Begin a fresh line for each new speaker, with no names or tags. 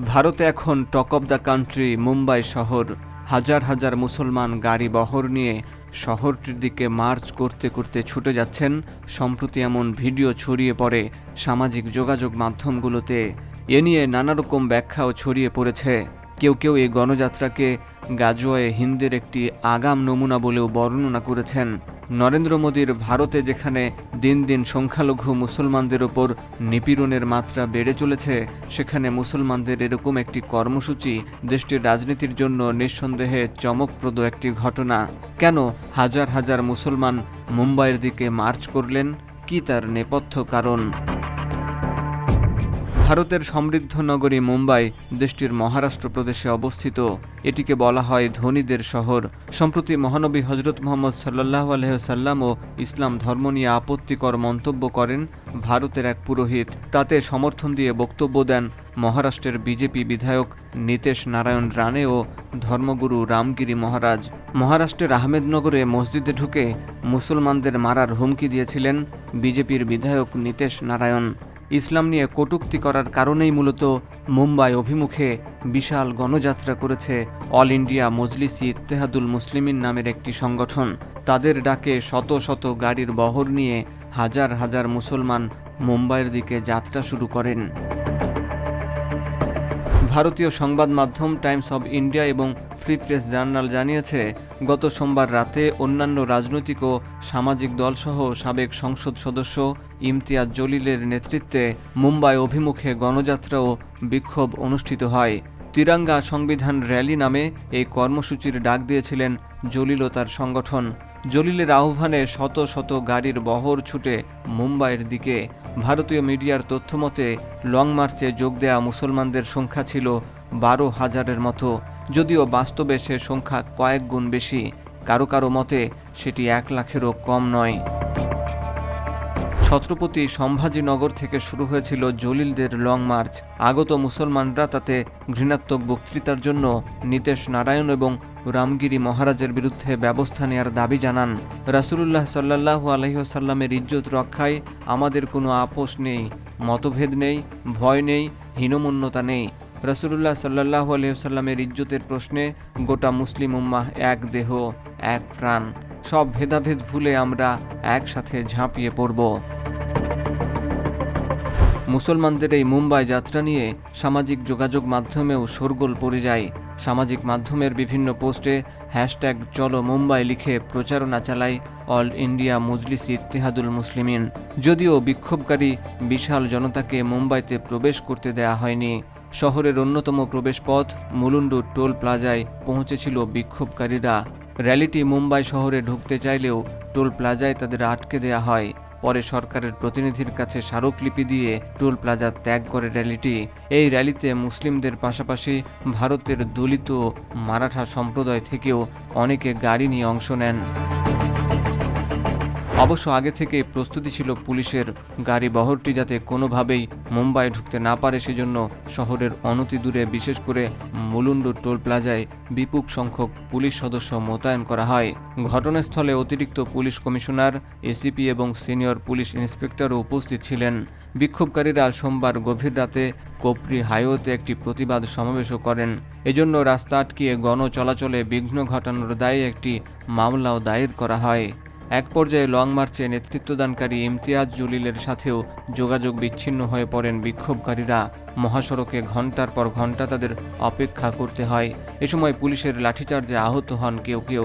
ভারতে এখন talk of the country Mumbai শহর। হাজার হাজার মুসলমান গাড়ি বহর নিয়ে শহরটির দিকে মার্চ করতে করতে ছুটে যাচ্ছেন। সম্প্রতি এমন ভিডিও ছড়িয়ে পড়ে সামাজিক যোগাযোগ মাধ্যমগুলোতে। এ নিয়ে নানারকম ব্যাখ্যাও ছড়িয়ে পড়েছে। কেউ কেউ এই গণযাত্রাকে গাজওয়ে হিন্দের একটি আগাম নমুনা বলেও বর্ণনা করেছেন। নরেন্দ্র মোদীর ভারতে যেখানে দিন দিন সংখ্যালঘু মুসলমানদের ওপর নিপীড়নের মাত্রা বেড়ে চলেছে, সেখানে মুসলমানদের এরকম একটি কর্মসূচি দেশটির রাজনীতির জন্য নিঃসন্দেহে চমকপ্রদ একটি ঘটনা। কেন হাজার হাজার মুসলমান মুম্বাইয়ের দিকে মার্চ করলেন? কি তার নেপথ্য কারণ? ভারতের সমৃদ্ধ নগরী মুম্বাই দেশটির মহারাষ্ট্র প্রদেশে অবস্থিত। এটিকে বলা হয় ধনীদের শহর। সম্প্রতি মহানবী হজরত মুহাম্মদ সাল্লাল্লাহু আলাইহি ওয়াসাল্লাম ও ইসলাম ধর্ম নিয়ে আপত্তিকর মন্তব্য করেন ভারতের এক পুরোহিত। তাতে সমর্থন দিয়ে বক্তব্য দেন মহারাষ্ট্রের বিজেপি বিধায়ক নীতেশ নারায়ণ রানে ও ধর্মগুরু রামগিরি মহারাজ। মহারাষ্ট্রের আহমেদনগরে মসজিদে ঢুকে মুসলমানদের মারার হুমকি দিয়েছিলেন বিজেপির বিধায়ক নীতেশ নারায়ণ। ইসলাম নিয়ে কটূক্তি করার কারণেই মূলত মুম্বাই অভিমুখে বিশাল গণযাত্রা করেছে অল ইন্ডিয়া মজলিসি ইত্তেহাদুল মুসলিমিন নামের একটি সংগঠন। তাদের ডাকে শত শত গাড়ির বহর নিয়ে হাজার হাজার মুসলমান মুম্বাইয়ের দিকে যাত্রা শুরু করেন। ভারতীয় সংবাদ মাধ্যম টাইমস অব ইন্ডিয়া এবং ফ্রি প্রেস জার্নাল জানিয়েছে, গত সোমবার রাতে অন্যান্য রাজনৈতিক ও সামাজিক দলসহ সাবেক সংসদ সদস্য ইমতিয়াজ জলিলের নেতৃত্বে মুম্বাই অভিমুখে গণযাত্রা ও বিক্ষোভ অনুষ্ঠিত হয়। তিরাঙ্গা সংবিধান র্যালি নামে এই কর্মসূচির ডাক দিয়েছিলেন জলিল ও তার সংগঠন। জলিলের আহ্বানে শত শত গাড়ির বহর ছুটে মুম্বাইয়ের দিকে। ভারতীয় মিডিয়ার তথ্যমতে লং মার্চে যোগ দেয়া মুসলমানদের সংখ্যা ছিল 12,000-এর মতো, যদিও বাস্তবে সে সংখ্যা কয়েক গুণ বেশি। কারো কারো মতে সেটি 1 লাখেরও কম নয়। ছত্রপতি সম্ভাজিনগর থেকে শুরু হয়েছিল জলিলদের লং মার্চ। আগত মুসলমানরা তাতে ঘৃণাত্মক বক্তৃতার জন্য নীতেশ নারায়ণ এবং রামগিরি মহারাজের বিরুদ্ধে ব্যবস্থা নেয়ার দাবি জানান। রাসূলুল্লাহ সাল্লাল্লাহু আলাইহি ওয়াসাল্লামের ইজ্জত রক্ষায় আমাদের কোনো আপোষ নেই, মতভেদ নেই, ভয় নেই, হীনমন্যতা নেই। রাসূলুল্লাহ সাল্লাল্লাহু আলাইহি ওয়াসাল্লামের ইজ্জতের প্রশ্নে গোটা মুসলিম উম্মাহ এক দেহ, এক প্রাণ। সব ভেদাভেদ ভুলে আমরা একসাথে ঝাঁপিয়ে পড়ব। মুসলমানদের এই মুম্বাই যাত্রা নিয়ে সামাজিক যোগাযোগ মাধ্যমেও শোরগোল পড়ে যায়। সামাজিক মাধ্যমের বিভিন্ন পোস্টে হ্যাশট্যাগ চলো মুম্বাই লিখে প্রচারণা চালায় অল ইন্ডিয়া মজলিসি ইত্তেহাদুল মুসলিমিন। যদিও বিক্ষোভকারী বিশাল জনতাকে মুম্বাইতে প্রবেশ করতে দেয়া হয়নি। শহরের অন্যতম প্রবেশপথ মুলুন্ডু টোল প্লাজায় পৌঁছেছিল বিক্ষোভকারীরা। র্যালিটি মুম্বাই শহরে ঢুকতে চাইলেও টোল প্লাজায় তাদের আটকে দেয়া হয়। পরে সরকারের প্রতিনিধির কাছে স্মারকলিপি দিয়ে টোল প্লাজা ত্যাগ করে র্যালিটি। এই র্যালিতে মুসলিমদের পাশাপাশি ভারতের দলিত মারাঠা সম্প্রদায় থেকেও অনেকে গাড়ি নিয়ে অংশ নেন। অবশ্য আগে থেকে প্রস্তুতি ছিল পুলিশের। গাড়ি বহরটি যাতে কোনোভাবেই মুম্বাই ঢুকতে না পারে সেজন্য শহরের অনতি দূরে, বিশেষ করে মুলুন্ডু টোল প্লাজায় বিপুল সংখ্যক পুলিশ সদস্য মোতায়েন করা হয়। ঘটনাস্থলে অতিরিক্ত পুলিশ কমিশনার, এসিপি এবং সিনিয়র পুলিশ ইন্সপেক্টরও উপস্থিত ছিলেন। বিক্ষোভকারীরা সোমবার গভীর রাতে কোপরি হাইওয়েতে একটি প্রতিবাদ সমাবেশও করেন। এজন্য রাস্তা আটকিয়ে গণ চলাচলে বিঘ্ন ঘটানোর দায়ে একটি মামলাও দায়ের করা হয়। এক পর্যায়ে লং মার্চে নেতৃত্বদানকারী ইমতিয়াজ জলিলের সাথেও যোগাযোগ বিচ্ছিন্ন হয়ে পড়েন বিক্ষোভকারীরা। মহাসড়কে ঘণ্টার পর ঘণ্টা তাদের অপেক্ষা করতে হয়। এ সময় পুলিশের লাঠিচার্জে আহত হন কেউ কেউ।